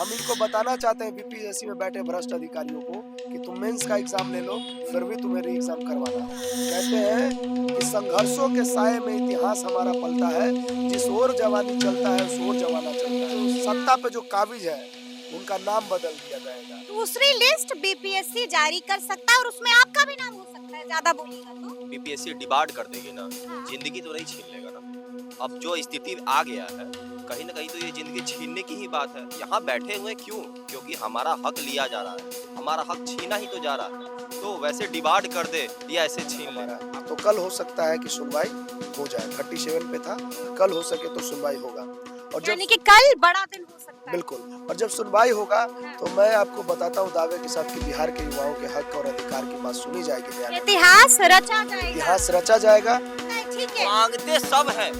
हम इनको बताना चाहते हैं बीपीएससी में बैठे भ्रष्ट अधिकारियों को कि तुम मेंस का एग्जाम ले लो, फिर भी तुम्हें री एग्जाम करवाना है। कहते हैं कि संघर्षों के साये में इतिहास हमारा पलता है, जिस ओर जवानी चलता है उस ओर जमाना चलता है। सत्ता पे जो काबिज है उनका नाम बदल दिया जाएगा। दूसरी लिस्ट बीपीएससी जारी कर सकता है और उसमें आपका भी नाम हो सकता है, ज्यादा बोलिएगा तो। बीपीएससी डिबार्ड कर देगी ना, हाँ। जिंदगी तो नहीं छीन लेगा ना। अब जो स्थिति आ गया है, कहीं ना कहीं तो ये जिंदगी छीनने की ही बात है। यहाँ बैठे हुए क्यों? क्योंकि हमारा हक लिया जा रहा है, हमारा हक छीना ही तो जा रहा है। तो वैसे डिबार्ड कर दे या ऐसे छीन ले। तो कल हो सकता है कि सुनवाई हो जाए, 37 पे था, कल हो सके तो सुनवाई होगा। और यानी कि कल बड़ा दिन हो सकता है। बिल्कुल, और जब सुनवाई होगा तो मैं आपको बताता हूँ दावे के साथ कि बिहार के युवाओं के हक और अधिकार की बात सुनी जाएगी न्यायालय में। इतिहास रचा जाएगा। इतिहास रचा जाएगा। ठीक है। मांगते सब हैं,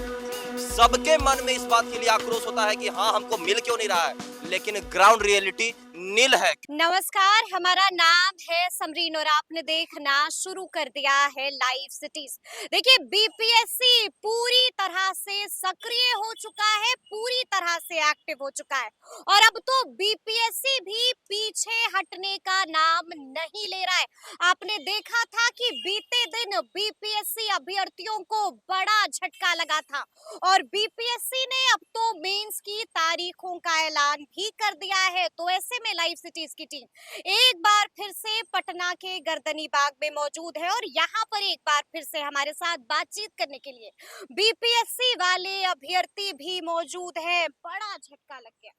सबके मन में इस बात के लिए आक्रोश होता है कि हाँ हमको मिल क्यों नहीं रहा है, लेकिन ग्राउंड रियलिटी नील है। नमस्कार, हमारा नाम है समरीन और आपने देखना शुरू कर दिया है लाइव सिटीज। देखिए, बीपीएससी पूरी तरह से सक्रिय हो चुका है, पूरी तरह से एक्टिव हो चुका है और अब तो बीपीएससी भी पीछे हटने का नाम नहीं ले रहा है। आपने देखा था कि बीते दिन बीपीएससी अभ्यर्थियों को बड़ा झटका लगा था और बीपीएससी ने अब तो मेंस की तारीखों का ऐलान भी कर दिया है। तो ऐसे में लाइव सिटीज की टीम एक बार फिर से पटना के गर्दनी बाग में मौजूद है और यहाँ पर एक बार फिर से हमारे साथ बातचीत करने के लिए बीपीएससी वाले अभ्यर्थी भी मौजूद है। बड़ा झटका लग गया।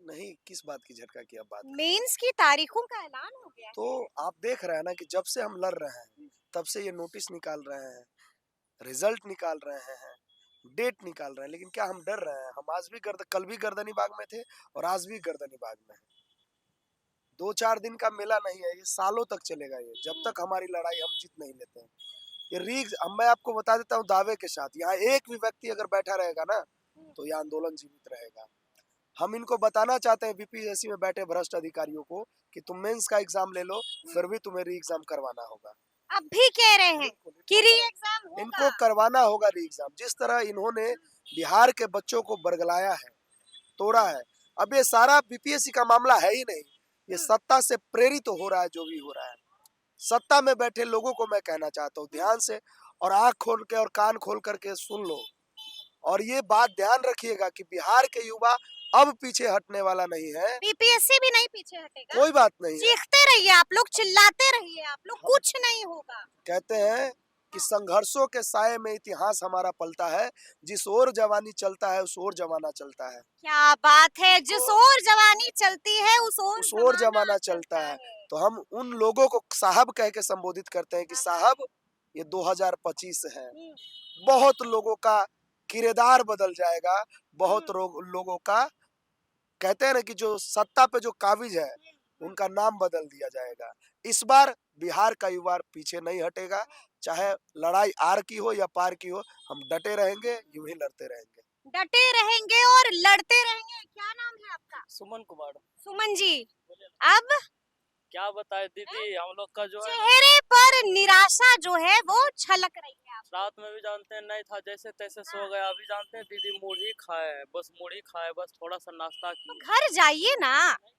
नहीं, किस बात की झटका की आप बात? मेंस की तारीखों का ऐलान हो गया। तो आप देख रहे हैं ना कि जब से हम लड़ रहे हैं तब से ये नोटिस निकाल रहे हैं, रिजल्ट निकाल रहे हैं, डेट निकाल रहे हैं, लेकिन क्या हम डर रहे हैं? हम आज भी कल भी गर्दनी बाग में थे और आज भी गर्दनी बाग में हैं। 2-4 दिन का मेला नहीं है, ये सालों तक चलेगा। ये जब तक हमारी लड़ाई हम जीत नहीं लेते हैं। ये मैं आपको बता देता हूँ दावे के साथ, यहाँ एक भी व्यक्ति अगर बैठा रहेगा ना तो यह आंदोलन जीवित रहेगा। हम इनको बताना चाहते हैं बीपीएससी में बैठे भ्रष्ट अधिकारियों को कि तुम मेंस का एग्जाम ले लो, फिर भी तुम्हें री एग्जाम करवाना होगा। अब भी कह रहे हैं कि री एग्जाम होगा। इनको करवाना होगा री एग्जाम। जिस तरह इन्होंने बिहार के बच्चों को बरगलाया है, तोड़ा है, अब ये सारा बीपीएससी का मामला है ही नहीं, ये सत्ता से प्रेरित तो हो रहा है। जो भी हो रहा है, सत्ता में बैठे लोगों को मैं कहना चाहता हूँ ध्यान से और आंख खोल के और कान खोल करके सुन लो और ये बात ध्यान रखिएगा कि बिहार के युवा अब पीछे हटने वाला नहीं है। बीपीएससी भी नहीं पीछे हटेगा। कोई बात नहीं है। चीखते रहिए आप लोग, चिल्लाते रहिए आप लोग, कुछ नहीं होगा। कहते हैं कि संघर्षों के साये में इतिहास हमारा पलता है, जिस ओर जवानी चलता है उस ओर जमाना चलता है। क्या बात है, जिस ओर जवानी चलती है उस ओर जमाना चलता है। तो हम उन लोगों को साहब कह के संबोधित करते हैं कि साहब ये 2025 है, बहुत लोगों का किरदार बदल जाएगा, बहुत लोगों का कहते हैं ना कि जो सत्ता पे जो काबिज है उनका नाम बदल दिया जाएगा। इस बार बिहार का युवा पीछे नहीं हटेगा, चाहे लड़ाई आर की हो या पार की हो, हम डटे रहेंगे, यूं ही लड़ते रहेंगे। डटे रहेंगे और लड़ते रहेंगे। क्या नाम है आपका? सुमन कुमार। सुमन जी, अब क्या बताए दीदी, हम लोग का जो है चेहरे पर निराशा जो है वो छलक रही है। रात में भी जानते हैं नहीं था, जैसे तैसे सो गया। अभी जानते हैं दीदी, मुढ़ी खाए, बस मुढ़ी खाए, बस थोड़ा सा नाश्ता किया। घर जाइए ना,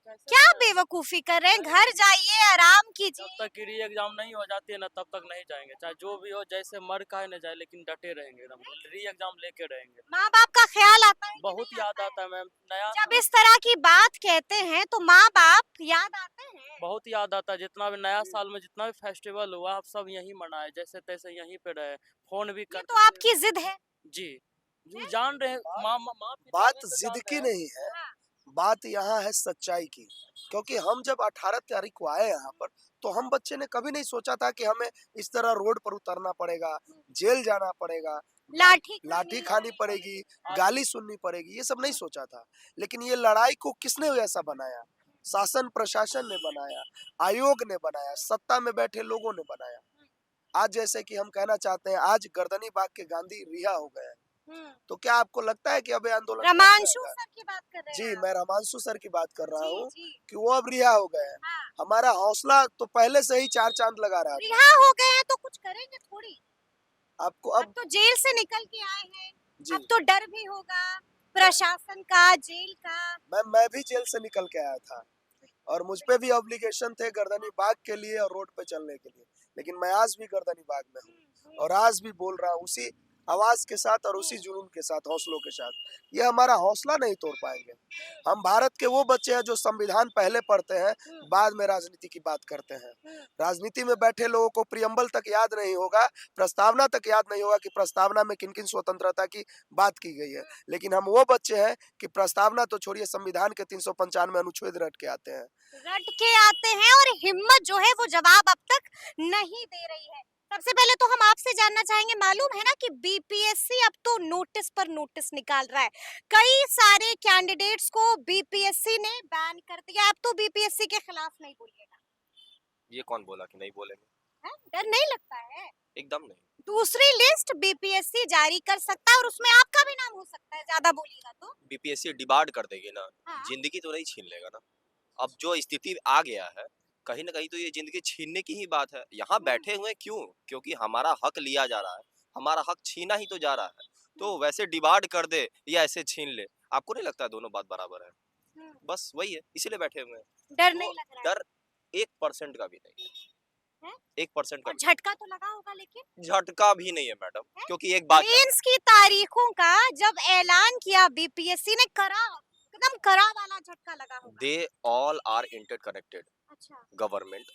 क्या बेवकूफी कर रहे हैं? घर जाइए, आराम कीजिए। जब तक री एग्जाम नहीं हो जाती है ना तब तक नहीं जाएंगे, चाहे जो भी हो, जैसे मर काहे न जाए, लेकिन डटे रहेंगे, एकदम री एग्जाम लेके रहेंगे। माँ बाप का ख्याल आता है? बहुत याद आता है मैम। नया जब इस तरह की बात कहते हैं तो माँ बाप याद आते हैं। बहुत याद आता है। जितना भी नया साल में जितना भी फेस्टिवल हुआ, आप सब यहीं मनाए, जैसे तैसे यहीं पे रहे, फोन भी कर। तो आपकी जिद है जी जी, जान रहे हैं। बात जिद की नहीं है, बात यहाँ है सच्चाई की। क्योंकि हम जब 18 तारीख को आए यहाँ पर तो हम बच्चे ने कभी नहीं सोचा था कि हमें इस तरह रोड पर उतरना पड़ेगा, जेल जाना पड़ेगा, लाठी खानी पड़ेगी, गाली सुननी पड़ेगी, ये सब नहीं सोचा था। लेकिन ये लड़ाई को किसने ऐसा बनाया? शासन प्रशासन ने बनाया, आयोग ने बनाया, सत्ता में बैठे लोगों ने बनाया। आज जैसे कि हम कहना चाहते हैं, आज गर्दनी बाग के गांधी रिहा हो गए, तो क्या आपको लगता है कि अब आंदोलन? रमांशु सर की बात कर रहे हैं? जी, मैं रमांशु सर की बात कर रहा हूँ कि वो अब रिहा हो गए। हाँ। हमारा हौसला तो पहले से ही 4 चांद लगा रहा है। रिहा हो गए हैं तो कुछ करेंगे थोड़ी। आपको अब तो जेल से निकल के आए हैं, अब तो डर भी होगा, प्रशासन का, जेल का। मैं भी जेल से निकल के आया था और मुझ पे भी ऑब्लिगेशन थे गर्दनी बाग के लिए और रोड पे चलने के लिए, लेकिन मैं आज भी गर्दनी बाग में हूँ और आज भी बोल रहा हूँ उसी आवाज के साथ और उसी जुनून के साथ, हौसलों के साथ। ये हमारा हौसला नहीं तोड़ पाएंगे। हम भारत के वो बच्चे हैं जो संविधान पहले पढ़ते हैं, बाद में राजनीति की बात करते हैं। राजनीति में बैठे लोगों को प्रियम्बल तक याद नहीं होगा, प्रस्तावना तक याद नहीं होगा कि प्रस्तावना में किन किन स्वतंत्रता की बात की गई है, लेकिन हम वो बच्चे हैं कि प्रस्तावना तो छोड़िए, संविधान के 395 अनुच्छेद रट के आते हैं। रट के आते हैं और हिम्मत जो है वो जवाब अब तक नहीं दे रही है। सबसे पहले तो हम आपसे जानना चाहेंगे, मालूम है ना कि बीपीएससी अब तो नोटिस पर नोटिस निकाल रहा है। कई सारे कैंडिडेट्स को बीपीएससी ने बैन कर दिया। अब तो बीपीएससी के खिलाफ नहीं बोलिएगा। ये कौन बोला कि नहीं बोलेंगे? डर नहीं लगता है? एकदम नहीं। दूसरी लिस्ट बीपीएससी जारी कर सकता है और उसमें आपका भी नाम हो सकता है, ज्यादा बोलिएगा तो। बीपीएससी डिबार्ड कर देगी ना, हाँ। जिंदगी तो नहीं छीन लेगा ना। अब जो स्थिति आ गया है, कहीं ना कहीं तो ये जिंदगी छीनने की ही बात है। यहाँ बैठे हुए क्यों? क्योंकि हमारा हक लिया जा रहा है, हमारा हक छीना ही तो जा रहा है। तो वैसे डिबार्ड कर दे या ऐसे छीन ले, आपको नहीं लगता दोनों बात बराबर है? बस वही है, इसीलिए बैठे हुए हैं। डर तो नहीं लग रहा है? डर 1% का भी नहीं है? 1% का और झटका तो लगा होगा लेकिन? झटका भी नहीं है मैडम, क्योंकि एक बात मेंस की तारीखों का जब ऐलान किया बीपीएससी ने, करा एकदम करा वाला झटका लगा होगा। दे ऑल आर इंटरकनेक्टेड, अच्छा। गवर्नमेंट,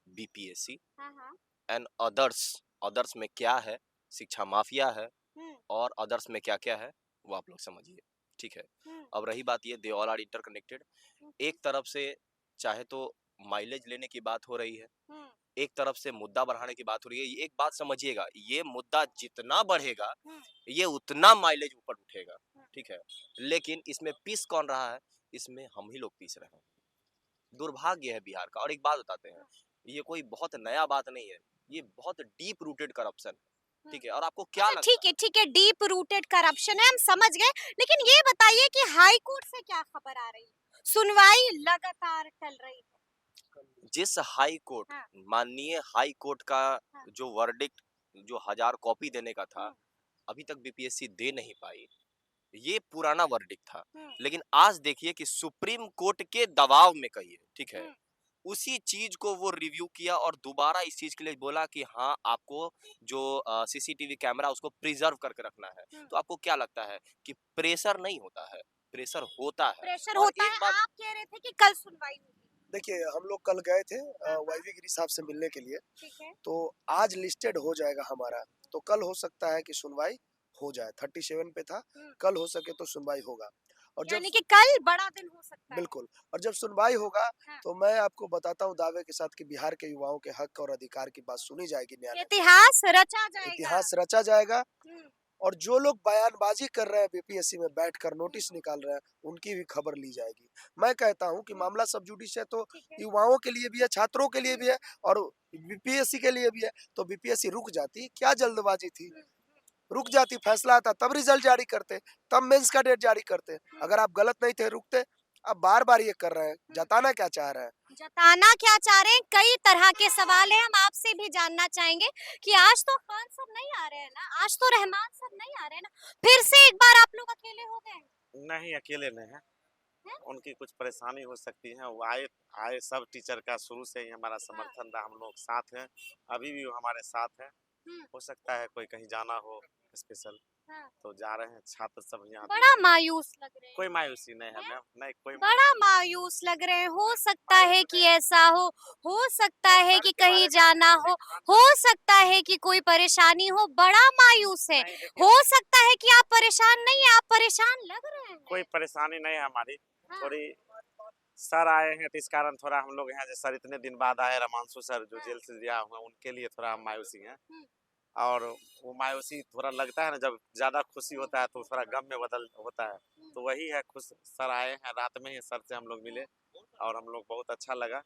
बीपीएससी हाँ। एंड अदर्स में क्या है, शिक्षा माफिया है, हम्म, और अदर्स में क्या क्या है वो आप लोग समझिए, ठीक है। अब रही बात ये, दे ऑल आर इंटरकनेक्टेड। एक तरफ से चाहे तो माइलेज लेने की बात हो रही है, एक तरफ से मुद्दा बढ़ाने की बात हो रही है। एक बात समझिएगा, ये मुद्दा जितना बढ़ेगा ये उतना माइलेज ऊपर उठेगा, ठीक है। लेकिन इसमें पीस कौन रहा है? इसमें हम ही लोग पीस रहे हैं। दुर्भाग्य है बिहार का। और एक बात बताते हैं, ये कोई बहुत नया बात नहीं है, ये बहुत डीप रूटेड करप्शन है, ठीक है। और आपको क्या लगता है? ठीक है, डीप रूटेड करप्शन है, हम समझ गए। लेकिन ये बताइए कि हाई कोर्ट से क्या खबर आ रही है? सुनवाई लगातार चल रही है। जिस हाई कोर्ट, हाँ। माननीय हाई कोर्ट का हाँ। जो वर्डिक्ट, जो 1000 कॉपी देने का था, अभी तक बीपीएससी दे नहीं पाई। ये पुराना वर्डिक्ट था, लेकिन आज देखिए कि सुप्रीम कोर्ट के दबाव में कही है, ठीक है। उसी चीज को वो रिव्यू किया और दोबारा इस चीज के लिए बोला कि हाँ, आपको जो सीसीटीवी कैमरा उसको प्रिजर्व करके रखना है। तो आपको क्या लगता है कि प्रेशर नहीं होता है? प्रेशर होता है। प्रेशर और होता एक है। बात, आप कह रहे थे कि कल सुनवाई होगी। देखिए, हम लोग कल गए थे वाईवी गिरी साहब से मिलने के लिए, ठीक है। तो आज लिस्टेड हो जाएगा हमारा, तो कल हो सकता है कि सुनवाई हो जाए। 37 पे था, कल हो सके तो सुनवाई होगा। और जब यानी कि कल बड़ा दिन हो सकता है। बिल्कुल, और जब सुनवाई होगा हाँ। तो मैं आपको बताता हूँ दावे के साथ कि बिहार के युवाओं के हक और अधिकार की बात सुनी जाएगी न्यायालय में। इतिहास रचा जाएगा। इतिहास रचा जाएगा। और जो लोग बयानबाजी कर रहे हैं बीपीएससी में बैठकर नोटिस निकाल रहे हैं, उनकी भी खबर ली जाएगी। मैं कहता हूं कि मामला सब जुडिश है, तो युवाओं के लिए भी है, छात्रों के लिए भी है और बीपीएससी के लिए भी है। तो बीपीएससी रुक जाती, क्या जल्दबाजी थी? रुक जाती, फैसला आता तब रिजल्ट जारी करते, तब मेंस का डेट जारी करते। अगर आप गलत नहीं थे, रुकते। अब बार बार ये कर रहे हैं, जताना क्या चाह रहे हैं? जताना क्या चाह रहे हैं? कई तरह के सवाल हैं, हम आपसे भी जानना चाहेंगे कि आज तो खान साहब नहीं आ रहे हैं ना, आज तो रहमान साहब नहीं आ रहे हैं ना, फिर से एक बार आप लोग अकेले हो गए? नहीं, अकेले नहीं है, उनकी कुछ परेशानी हो सकती है। वो आए सब टीचर का शुरू से ही हमारा समर्थन रहा, हम लोग साथ हैं, अभी भी वो हमारे साथ है। हो सकता है कोई कहीं जाना हो स्पेशल, तो जा रहे हैं छात्र सब यहाँ। बड़ा मायूस लग रहे हैं। कोई मायूसी नहीं है मैम, नहीं कोई बड़ा मायूस लग रहे हैं। हो सकता है कि ऐसा हो सकता है कि कहीं जाना हो सकता है कि कोई परेशानी हो, बड़ा मायूस है। हो सकता है कि आप परेशान नहीं है, आप परेशान लग रहे हैं। कोई परेशानी नहीं है हमारी, थोड़ी सर आए हैं तो इस कारण थोड़ा हम लोग यहाँ से, सर इतने दिन बाद आए, रमांशु सर जो जेल से रिहा हुए, उनके लिए थोड़ा हम मायूसी हैं। और वो मायूसी थोड़ा लगता है ना, जब ज्यादा खुशी होता है तो थोड़ा गम में बदल होता है, तो वही है। खुश सर आए हैं, रात में ही सर से हम लोग मिले और हम लोग बहुत अच्छा लगा।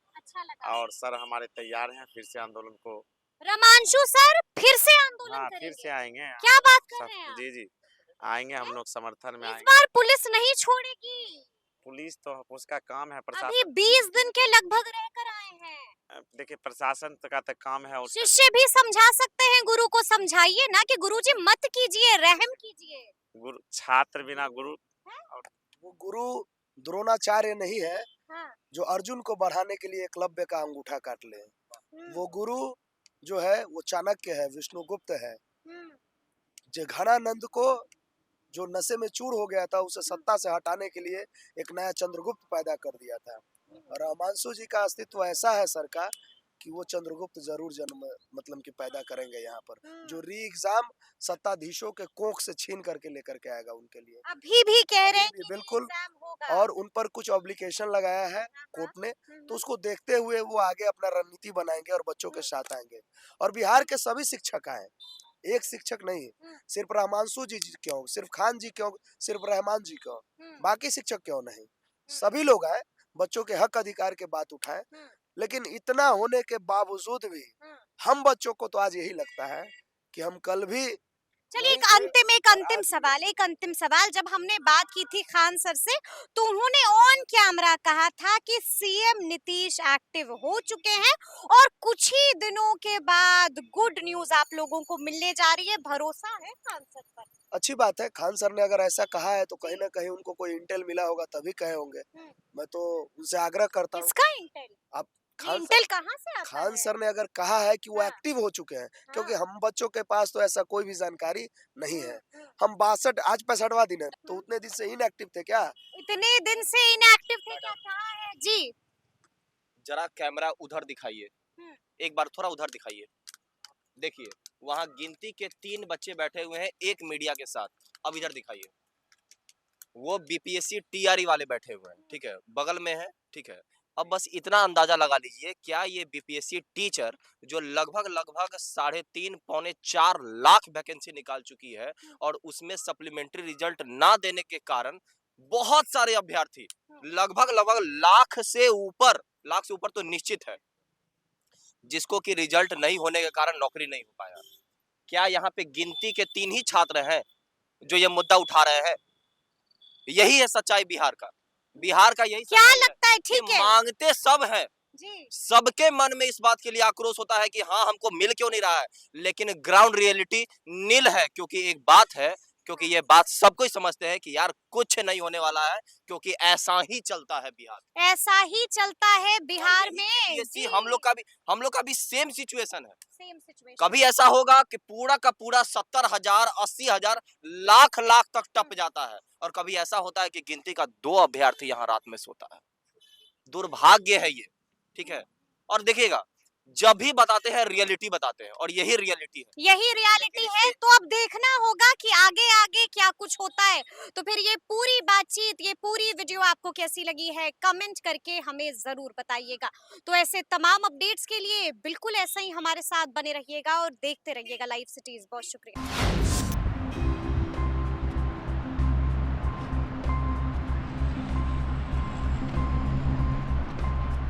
और सर हमारे तैयार हैं फिर से आंदोलन को। रमांशु सर फिर से आंदोलन हाँ, करेंगे? फिर से आएंगे। क्या बात कर रहे हैं आप? जी जी, आएंगे हम लोग, समर्थन में इस आएंगे। बार पुलिस नहीं छोड़ेगी? पुलिस तो उसका काम है, अभी प्रशासन। 20 दिन के लगभग रहकर आए हैं। देखिए, प्रशासन का तो काम है। शिष्य भी समझा सकते हैं, गुरु को समझाइए ना कि गुरुजी मत कीजिए, रहम कीजिए। गुरु, छात्र बिना गुरु वो गुरु द्रोणाचार्य नहीं है हाँ। जो अर्जुन को बढ़ाने के लिए एकलव्य का अंगूठा काट ले। हम्म, वो गुरु जो है वो चाणक्य है, विष्णुगुप्त है। हम्म, घनानंद को जो नशे में चूर हो गया था उसे सत्ता से हटाने के लिए एक नया चंद्रगुप्त पैदा कर दिया था। और हिमांशु जी का अस्तित्व ऐसा है सर का कि वो चंद्रगुप्त जरूर जन्म मतलब कि पैदा करेंगे यहाँ पर, जो री एग्जाम सत्ताधीशों के कोख से छीन करके लेकर के आएगा उनके लिए। अभी भी कह रहे हैं अभी भी कि बिल्कुल। एग्जाम होगा। और उन पर कुछ ऑब्लिगेशन लगाया है कोर्ट ने, तो उसको देखते हुए वो आगे अपना रणनीति बनाएंगे और बच्चों के साथ आएंगे। और बिहार के सभी शिक्षक आए, एक शिक्षक नहीं, सिर्फ रहमांशु जी क्यों, सिर्फ खान जी क्यों, सिर्फ रहमान जी क्यों, बाकी शिक्षक क्यों नहीं, सभी लोग आए, बच्चों के हक अधिकार के बात उठाए। लेकिन इतना होने के बावजूद भी हम बच्चों को तो आज यही लगता है कि हम कल भी चलिए वहीं थे एक और अंतिम आज भी सवाल, एक अंतिम सवाल। जब हमने बात की थी खान सर से तो उन्होंने ऑन कैमरा कहा था कि सीएम नीतीश एक्टिव हो चुके हैं और कुछ ही दिनों के बाद गुड न्यूज आप लोगों को मिलने जा रही है। भरोसा है खान सर पर? अच्छी बात है। खान सर ने अगर ऐसा कहा है तो कहीं ना कहीं उनको कोई इंटेल मिला होगा तभी कहे होंगे। मैं तो उनसे आग्रह करता हूँ किसका इंटेल? आप ये खान इंटेल कहाँ से आता खान है? सर ने अगर कहा है कि वो हाँ। एक्टिव हो चुके हैं, क्योंकि हाँ। हम बच्चों के पास तो ऐसा कोई भी जानकारी नहीं है। हम 62 आज 65वां दिन है, तो उतने दिन से इनएक्टिव थे क्या? इतने दिन से इनएक्टिव थे क्या? कहाँ है जी? जरा कैमरा उधर दिखाइए, हम्म। एक बार थोड़ा उधर दिखाइए। देखिए वहां गिनती के 3 बच्चे बैठे हुए हैं एक मीडिया के साथ। अब इधर दिखाइए, वो बीपीएससी टीआरई वाले बैठे हुए हैं, ठीक है, बगल में है, ठीक है। अब बस इतना अंदाजा लगा लीजिए, क्या ये बीपीएससी टीचर जो लगभग लगभग 3.5 पौने 4 लाख वैकेंसी निकाल चुकी है और उसमें सप्लीमेंट्री रिजल्ट ना देने के कारण बहुत सारे अभ्यर्थी लगभग लगभग लाख से ऊपर तो निश्चित है, जिसको कि रिजल्ट नहीं होने के कारण नौकरी नहीं हो पाया। क्या यहाँ पे गिनती के 3 ही छात्र हैं जो ये मुद्दा उठा रहे हैं? यही है सच्चाई बिहार का। बिहार का यही क्या सच्चाई लगता है? कि ठीक है मांगते सब हैं, जी। सबके मन में इस बात के लिए आक्रोश होता है कि हाँ हमको मिल क्यों नहीं रहा है, लेकिन ग्राउंड रियलिटी नील है। क्योंकि एक बात है, क्योंकि ये बात सबको ही समझते हैं कि यार कुछ नहीं होने वाला है, क्योंकि ऐसा ही चलता है बिहार। ऐसा ही चलता है और बिहार यही में बीपीएससी जी। हम लोग का भी सेम सिचुएशन है। Same situation. कभी ऐसा होगा कि पूरा का पूरा 70,000 80,000 लाख लाख तक टप जाता है, और कभी ऐसा होता है कि गिनती का 2 अभ्यर्थी यहाँ रात में सोता है। दुर्भाग्य है ये, ठीक है। और देखिएगा, जब भी बताते हैं रियलिटी बताते हैं, और यही रियलिटी है। यही रियलिटी है। तो अब देखना होगा कि आगे आगे क्या कुछ होता है। तो फिर ये पूरी बातचीत, ये पूरी वीडियो आपको कैसी लगी है कमेंट करके हमें जरूर बताइएगा। तो ऐसे तमाम अपडेट्स के लिए बिल्कुल ऐसा ही हमारे साथ बने रहिएगा और देखते रहिएगा लाइव सिटीज। बहुत शुक्रिया।